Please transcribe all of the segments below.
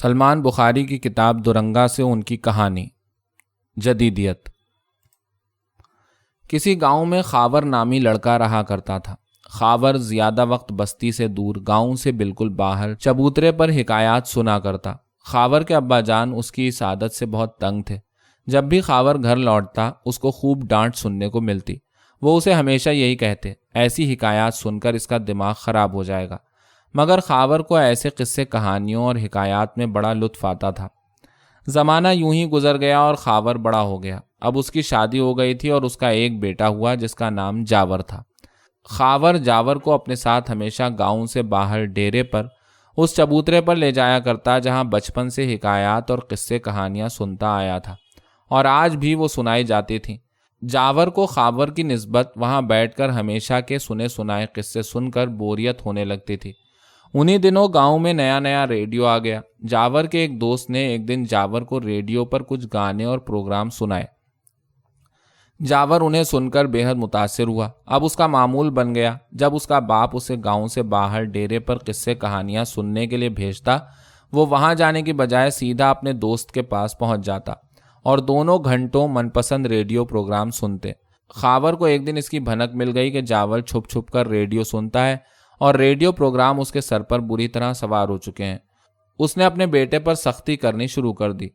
سلمان بخاری کی کتاب درنگا سے ان کی کہانی۔ جدیدیت۔ کسی گاؤں میں خاور نامی لڑکا رہا کرتا تھا۔ خاور زیادہ وقت بستی سے دور، گاؤں سے بالکل باہر چبوترے پر حکایات سنا کرتا۔ خاور کے ابا جان اس کی اس عادت سے بہت تنگ تھے۔ جب بھی خاور گھر لوٹتا اس کو خوب ڈانٹ سننے کو ملتی۔ وہ اسے ہمیشہ یہی کہتے، ایسی حکایات سن کر اس کا دماغ خراب ہو جائے گا۔ مگر خاور کو ایسے قصے کہانیوں اور حکایات میں بڑا لطف آتا تھا۔ زمانہ یوں ہی گزر گیا اور خاور بڑا ہو گیا۔ اب اس کی شادی ہو گئی تھی اور اس کا ایک بیٹا ہوا جس کا نام جاور تھا۔ خاور جاور کو اپنے ساتھ ہمیشہ گاؤں سے باہر ڈیرے پر، اس چبوترے پر لے جایا کرتا جہاں بچپن سے حکایات اور قصے کہانیاں سنتا آیا تھا، اور آج بھی وہ سنائی جاتی تھیں۔ جاور کو خاور کی نسبت وہاں بیٹھ کر ہمیشہ کے سنے سنائے قصے سن کر بوریت ہونے لگتی تھی۔ انہی دنوں گاؤں میں نیا ریڈیو آ گیا۔ جاور کے ایک دوست نے ایک دن جاور کو ریڈیو پر کچھ گانے اور پروگرام سنائے۔ جاور انہیں سن کر بے حد متاثر ہوا۔ اب اس کا معمول بن گیا، جب اس کا باپ اسے گاؤں سے باہر ڈیرے پر قصے کہانیاں سننے کے لیے بھیجتا، وہ وہاں جانے کی بجائے سیدھا اپنے دوست کے پاس پہنچ جاتا اور دونوں گھنٹوں من پسند ریڈیو پروگرام سنتے۔ خاور کو ایک دن اس کی بھنک مل گئی کہ جاور چھپ چھپ کر ریڈیو سنتا ہے اور ریڈیو پروگرام اس کے سر پر بری طرح سوار ہو چکے ہیں۔ اس نے اپنے بیٹے پر سختی کرنی شروع کر دی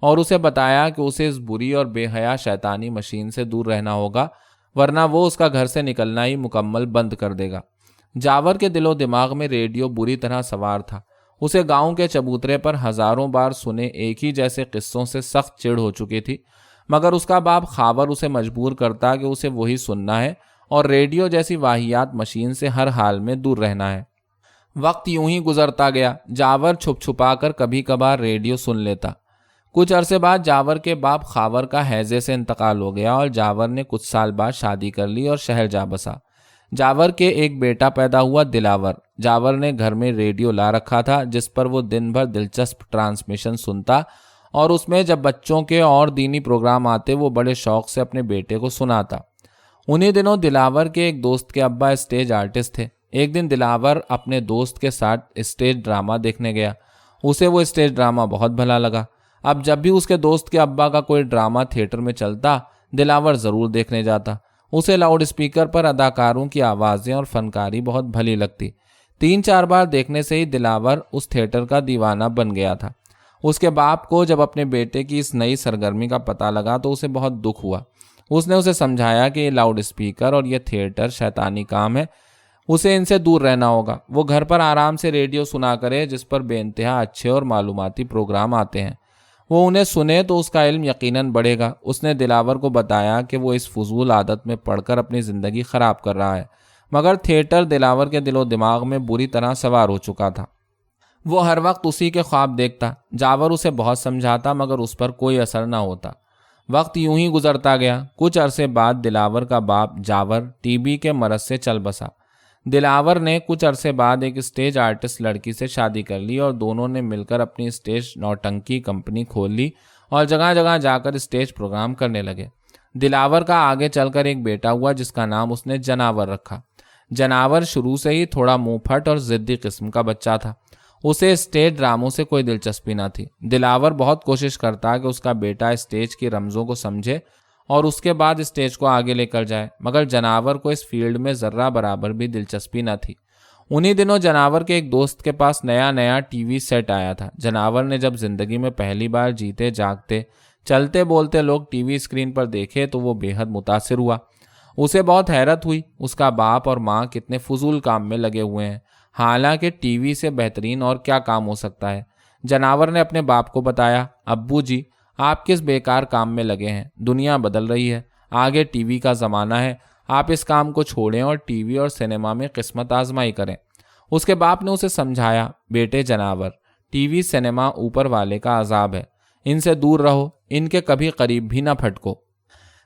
اور اسے بتایا کہ اسے اس بری اور بے حیا شیطانی مشین سے دور رہنا ہوگا، ورنہ وہ اس کا گھر سے نکلنا ہی مکمل بند کر دے گا۔ جاور کے دل و دماغ میں ریڈیو بری طرح سوار تھا۔ اسے گاؤں کے چبوترے پر ہزاروں بار سنے ایک ہی جیسے قصوں سے سخت چڑ ہو چکی تھی، مگر اس کا باپ خاور اسے مجبور کرتا کہ اسے وہی سننا ہے اور ریڈیو جیسی واہیات مشین سے ہر حال میں دور رہنا ہے۔ وقت یوں ہی گزرتا گیا۔ جاور چھپ چھپا کر کبھی کبھار ریڈیو سن لیتا۔ کچھ عرصے بعد جاور کے باپ خاور کا ہیضے سے انتقال ہو گیا اور جاور نے کچھ سال بعد شادی کر لی اور شہر جا بسا۔ جاور کے ایک بیٹا پیدا ہوا، دلاور۔ جاور نے گھر میں ریڈیو لا رکھا تھا جس پر وہ دن بھر دلچسپ ٹرانسمیشن سنتا، اور اس میں جب بچوں کے اور دینی پروگرام آتے وہ بڑے شوق سے اپنے بیٹے کو سناتا۔ انہی دنوں دلاور کے ایک دوست کے ابا اسٹیج آرٹسٹ تھے۔ ایک دن دلاور اپنے دوست کے ساتھ اسٹیج ڈرامہ دیکھنے گیا۔ اسے وہ اسٹیج ڈرامہ بہت بھلا لگا۔ اب جب بھی اس کے دوست کے ابا کا کوئی ڈرامہ تھیٹر میں چلتا، دلاور ضرور دیکھنے جاتا۔ اسے لاؤڈ اسپیکر پر اداکاروں کی آوازیں اور فنکاری بہت بھلی لگتی۔ 3-4 بار دیکھنے سے ہی دلاور اس تھیٹر کا دیوانہ بن گیا تھا۔ اس کے باپ کو جب اپنے بیٹے کی اس نئی سرگرمی کا پتہ لگا تو اسے بہت دکھ ہوا۔ اس نے اسے سمجھایا کہ یہ لاؤڈ اسپیکر اور یہ تھیٹر شیطانی کام ہے، اسے ان سے دور رہنا ہوگا۔ وہ گھر پر آرام سے ریڈیو سنا کرے جس پر بے انتہا اچھے اور معلوماتی پروگرام آتے ہیں، وہ انہیں سنے تو اس کا علم یقیناً بڑھے گا۔ اس نے دلاور کو بتایا کہ وہ اس فضول عادت میں پڑھ کر اپنی زندگی خراب کر رہا ہے، مگر تھیٹر دلاور کے دل و دماغ میں بری طرح سوار ہو چکا تھا۔ وہ ہر وقت اسی کے خواب دیکھتا۔ جاور اسے بہت سمجھاتا مگر اس پر کوئی اثر نہ ہوتا۔ وقت یوں ہی گزرتا گیا۔ کچھ عرصے بعد دلاور کا باپ جاور ٹی بی کے مرض سے چل بسا۔ دلاور نے کچھ عرصے بعد ایک اسٹیج آرٹسٹ لڑکی سے شادی کر لی اور دونوں نے مل کر اپنی اسٹیج نوٹنکی کمپنی کھول لی اور جگہ جگہ جا کر اسٹیج پروگرام کرنے لگے۔ دلاور کا آگے چل کر ایک بیٹا ہوا جس کا نام اس نے جناور رکھا۔ جناور شروع سے ہی تھوڑا منہ پھٹ اور ضدی قسم کا بچہ تھا۔ اسے اسٹیج ڈراموں سے کوئی دلچسپی نہ تھی۔ دلاور بہت کوشش کرتا کہ اس کا بیٹا اسٹیج کی رمزوں کو سمجھے اور اس کے بعد اسٹیج کو آگے لے کر جائے، مگر جناور کو اس فیلڈ میں ذرہ برابر بھی دلچسپی نہ تھی۔ انہی دنوں جناور کے ایک دوست کے پاس نیا ٹی وی سیٹ آیا تھا۔ جناور نے جب زندگی میں پہلی بار جیتے جاگتے چلتے بولتے لوگ ٹی وی اسکرین پر دیکھے تو وہ بے حد متاثر ہوا۔ اسے بہت حیرت ہوئی اس کا باپ اور ماں کتنے فضول کام میں لگے ہوئے ہیں، حالانکہ ٹی وی سے بہترین اور کیا کام ہو سکتا ہے۔ جناور نے اپنے باپ کو بتایا، ابو جی آپ کس بیکار کام میں لگے ہیں، دنیا بدل رہی ہے، آگے ٹی وی کا زمانہ ہے، آپ اس کام کو چھوڑیں اور ٹی وی اور سینما میں قسمت آزمائی کریں۔ اس کے باپ نے اسے سمجھایا، بیٹے جناور، ٹی وی سینما اوپر والے کا عذاب ہے، ان سے دور رہو، ان کے کبھی قریب بھی نہ پھٹکو۔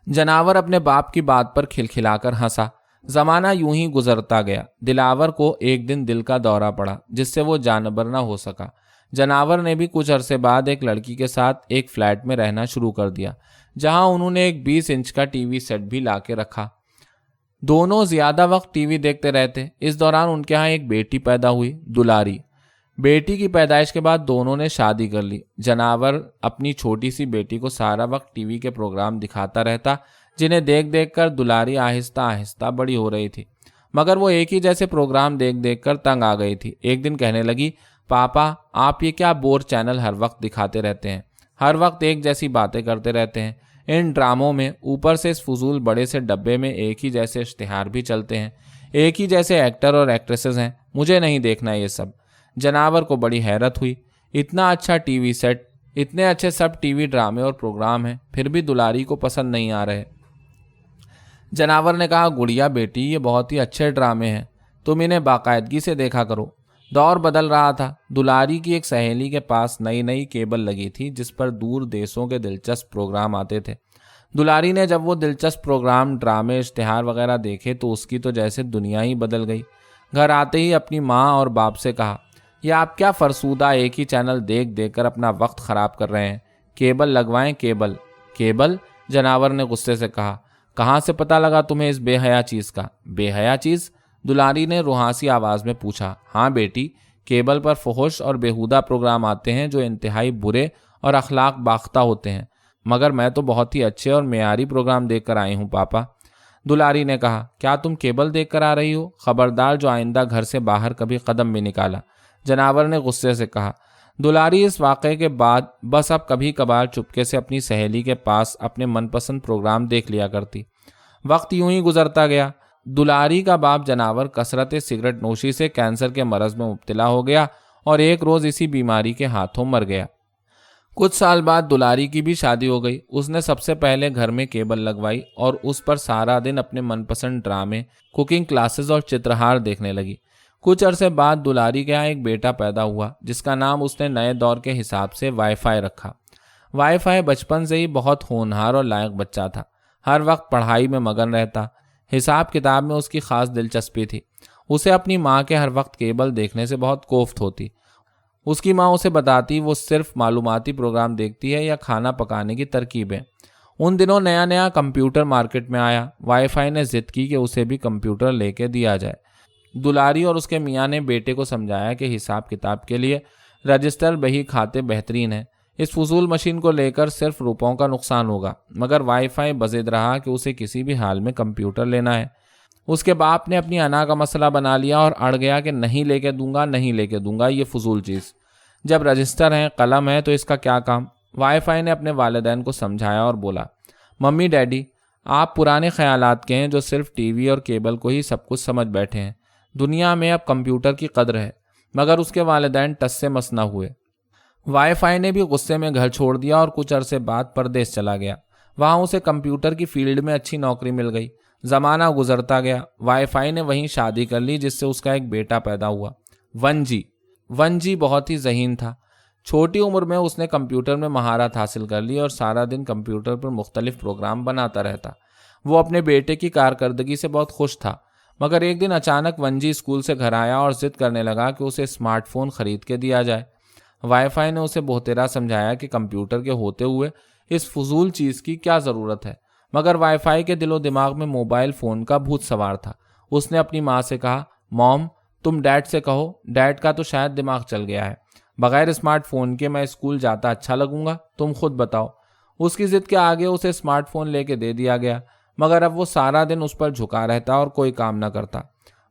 جناور اپنے باپ کی بات پر کھلکھلا کر ہنسا۔ زمانہ یوں ہی گزرتا گیا۔ دلاور کو ایک دن دل کا دورہ پڑا جس سے وہ جانبر نہ ہو سکا۔ جناور نے بھی کچھ عرصے بعد ایک لڑکی کے ساتھ ایک فلیٹ میں رہنا شروع کر دیا جہاں انہوں نے ایک 20 انچ کا ٹی وی سیٹ بھی لا کے رکھا۔ دونوں زیادہ وقت ٹی وی دیکھتے رہتے۔ اس دوران ان کے ہاں ایک بیٹی پیدا ہوئی، دلاری۔ بیٹی کی پیدائش کے بعد دونوں نے شادی کر لی۔ جناور اپنی چھوٹی سی بیٹی کو سارا وقت ٹی وی کے پروگرام دکھاتا رہتا، جنہیں دیکھ دیکھ کر دلاری آہستہ آہستہ بڑی ہو رہی تھی، مگر وہ ایک ہی جیسے پروگرام دیکھ دیکھ کر تنگ آ گئی تھی۔ ایک دن کہنے لگی، پاپا آپ یہ کیا بور چینل ہر وقت دکھاتے رہتے ہیں، ہر وقت ایک جیسی باتیں کرتے رہتے ہیں۔ ان ڈراموں میں اوپر سے اس فضول بڑے سے ڈبے میں ایک ہی جیسے اشتہار بھی چلتے ہیں، ایک ہی جیسے ایکٹر اور ایکٹریسز ہیں، مجھے نہیں دیکھنا یہ سب۔ جناور کو بڑی حیرت ہوئی، اتنا اچھا ٹی وی سیٹ، اتنے اچھے سب ٹی وی ڈرامے اور پروگرام ہیں، پھر بھی دلاری کو پسند نہیں آ رہے۔ جناور نے کہا، گڑیا بیٹی یہ بہت ہی اچھے ڈرامے ہیں، تم انہیں باقاعدگی سے دیکھا کرو۔ دور بدل رہا تھا، دلاری کی ایک سہیلی کے پاس نئی نئی کیبل لگی تھی جس پر دور دیسوں کے دلچسپ پروگرام آتے تھے۔ دلاری نے جب وہ دلچسپ پروگرام، ڈرامے، اشتہار وغیرہ دیکھے تو اس کی تو جیسے دنیا ہی بدل گئی۔ گھر آتے ہی اپنی ماں اور باپ سے کہا، یہ آپ کیا فرسودہ ایک ہی چینل دیکھ دیکھ کر اپنا وقت خراب کر رہے ہیں، کیبل لگوائیں کیبل۔ کیبل؟ جناور نے غصے سے کہا، کہاں سے پتہ لگا تمہیں اس بے حیا چیز کا؟ بے حیا چیز؟ دلاری نے روحانسی آواز میں پوچھا۔ ہاں بیٹی، کیبل پر فحش اور بیہودہ پروگرام آتے ہیں جو انتہائی برے اور اخلاق باختہ ہوتے ہیں، مگر میں تو بہت ہی اچھے اور معیاری پروگرام دیکھ کر آئی ہوں پاپا۔ دلاری نے کہا، کیا تم کیبل دیکھ کر آ رہی ہو؟ خبردار جو آئندہ گھر سے باہر کبھی قدم بھی نکالا۔ جناور نے غصے سے کہا۔ دلاری اس واقعے کے بعد بس اب کبھی کبھار چپکے سے اپنی سہیلی کے پاس اپنے من پسند پروگرام دیکھ لیا کرتی۔ وقت یوں ہی گزرتا گیا۔ دلاری کا باپ جناور کثرت سگریٹ نوشی سے کینسر کے مرض میں مبتلا ہو گیا اور ایک روز اسی بیماری کے ہاتھوں مر گیا۔ کچھ سال بعد دلاری کی بھی شادی ہو گئی۔ اس نے سب سے پہلے گھر میں کیبل لگوائی اور اس پر سارا دن اپنے من پسند ڈرامے، کوکنگ کلاسز اور چترہار دیکھنے لگی۔ کچھ عرصے بعد دلاری کے یہاں ایک بیٹا پیدا ہوا جس کا نام اس نے نئے دور کے حساب سے وائی فائی رکھا۔ وائی فائی بچپن سے ہی بہت ہونہار اور لائق بچہ تھا، ہر وقت پڑھائی میں مگن رہتا، حساب کتاب میں اس کی خاص دلچسپی تھی۔ اسے اپنی ماں کے ہر وقت کیبل دیکھنے سے بہت کوفت ہوتی۔ اس کی ماں اسے بتاتی وہ صرف معلوماتی پروگرام دیکھتی ہے یا کھانا پکانے کی ترکیبیں۔ ان دنوں نیا نیا کمپیوٹر مارکیٹ میں آیا۔ وائی فائی نے ضد کی کہ اسے بھی کمپیوٹر لے کے دیا جائے۔ دلاری اور اس کے میاں نے بیٹے کو سمجھایا کہ حساب کتاب کے لیے رجسٹر بہی کھاتے بہترین ہیں، اس فضول مشین کو لے کر صرف روپوں کا نقصان ہوگا، مگر وائی فائی بضد رہا کہ اسے کسی بھی حال میں کمپیوٹر لینا ہے۔ اس کے باپ نے اپنی انا کا مسئلہ بنا لیا اور اڑ گیا کہ نہیں لے کے دوں گا، نہیں لے کے دوں گا یہ فضول چیز، جب رجسٹر ہے، قلم ہے تو اس کا کیا کام۔ وائی فائی نے اپنے والدین کو سمجھایا اور بولا، ممی ڈیڈی آپ پرانے خیالات کے ہیں جو صرف ٹی وی اور کیبل کو ہی سب کچھ سمجھ بیٹھے ہیں، دنیا میں اب کمپیوٹر کی قدر ہے۔ مگر اس کے والدین ٹس سے مس نہ ہوئے۔ وائی فائی نے بھی غصے میں گھر چھوڑ دیا اور کچھ عرصے بعد پردیس چلا گیا۔ وہاں اسے کمپیوٹر کی فیلڈ میں اچھی نوکری مل گئی۔ زمانہ گزرتا گیا، وائی فائی نے وہیں شادی کر لی جس سے اس کا ایک بیٹا پیدا ہوا، ون جی بہت ہی ذہین تھا۔ چھوٹی عمر میں اس نے کمپیوٹر میں مہارت حاصل کر لی اور سارا دن کمپیوٹر پر مختلف پروگرام بناتا رہتا۔ وہ اپنے بیٹے کی کارکردگی سے بہت خوش تھا، مگر ایک دن اچانک ون جی اسکول سے گھر آیا اور ضد کرنے لگا کہ اسے اسمارٹ فون خرید کے دیا جائے۔ وائی فائی نے اسے بہتیرا سمجھایا کہ کمپیوٹر کے ہوتے ہوئے اس فضول چیز کی کیا ضرورت ہے، مگر وائی فائی کے دل و دماغ میں موبائل فون کا بھوت سوار تھا۔ اس نے اپنی ماں سے کہا، موم تم ڈیڈ سے کہو، ڈیڈ کا تو شاید دماغ چل گیا ہے، بغیر اسمارٹ فون کے میں اسکول جاتا اچھا لگوں گا، تم خود بتاؤ۔ اس کی ضد کے آگے اسے اسمارٹ فون لے کے دے دیا گیا، مگر اب وہ سارا دن اس پر جھکا رہتا اور کوئی کام نہ کرتا۔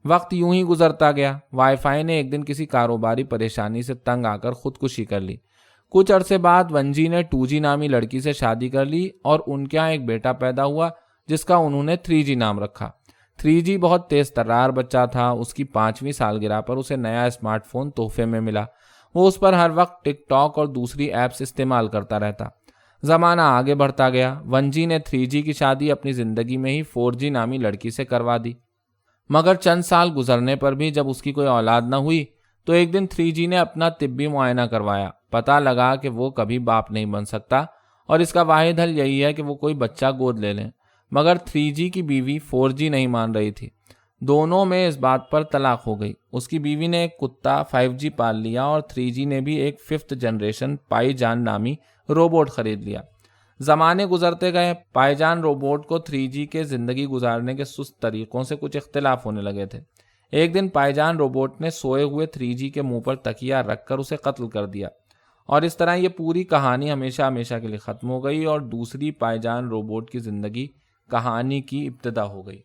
وقت یوں ہی گزرتا گیا۔ وائی فائی نے ایک دن کسی کاروباری پریشانی سے تنگ آ کر خودکشی کر لی۔ کچھ عرصے بعد ون جی نے 2G نامی لڑکی سے شادی کر لی اور ان کے یہاں ایک بیٹا پیدا ہوا جس کا انہوں نے 3G نام رکھا۔ 3G بہت تیز ترار بچہ تھا۔ اس کی 5ویں سالگرہ پر اسے نیا اسمارٹ فون تحفے میں ملا۔ وہ اس پر ہر وقت ٹک ٹاک اور دوسری ایپس استعمال کرتا رہتا۔ زمانہ آگے بڑھتا گیا۔ ون جی نے 3G کی شادی اپنی زندگی میں ہی 4G نامی لڑکی سے کروا دی، مگر چند سال گزرنے پر بھی جب اس کی کوئی اولاد نہ ہوئی تو ایک دن 3G نے اپنا طبی معائنہ کروایا۔ پتہ لگا کہ وہ کبھی باپ نہیں بن سکتا اور اس کا واحد حل یہی ہے کہ وہ کوئی بچہ گود لے لیں، مگر 3G کی بیوی 4G نہیں مان رہی تھی۔ دونوں میں اس بات پر طلاق ہو گئی۔ اس کی بیوی نے ایک کتا 5G پال لیا اور 3G نے بھی ایک 5th جنریشن پائی جان نامی روبوٹ خرید لیا۔ زمانے گزرتے گئے، پائی جان روبوٹ کو 3G کے زندگی گزارنے کے سست طریقوں سے کچھ اختلاف ہونے لگے تھے۔ ایک دن پائی جان روبوٹ نے سوئے ہوئے 3G کے منہ پر تکیہ رکھ کر اسے قتل کر دیا، اور اس طرح یہ پوری کہانی ہمیشہ ہمیشہ کے لیے ختم ہو گئی اور دوسری پائی جان روبوٹ کی زندگی کہانی کی ابتدا ہو گئی۔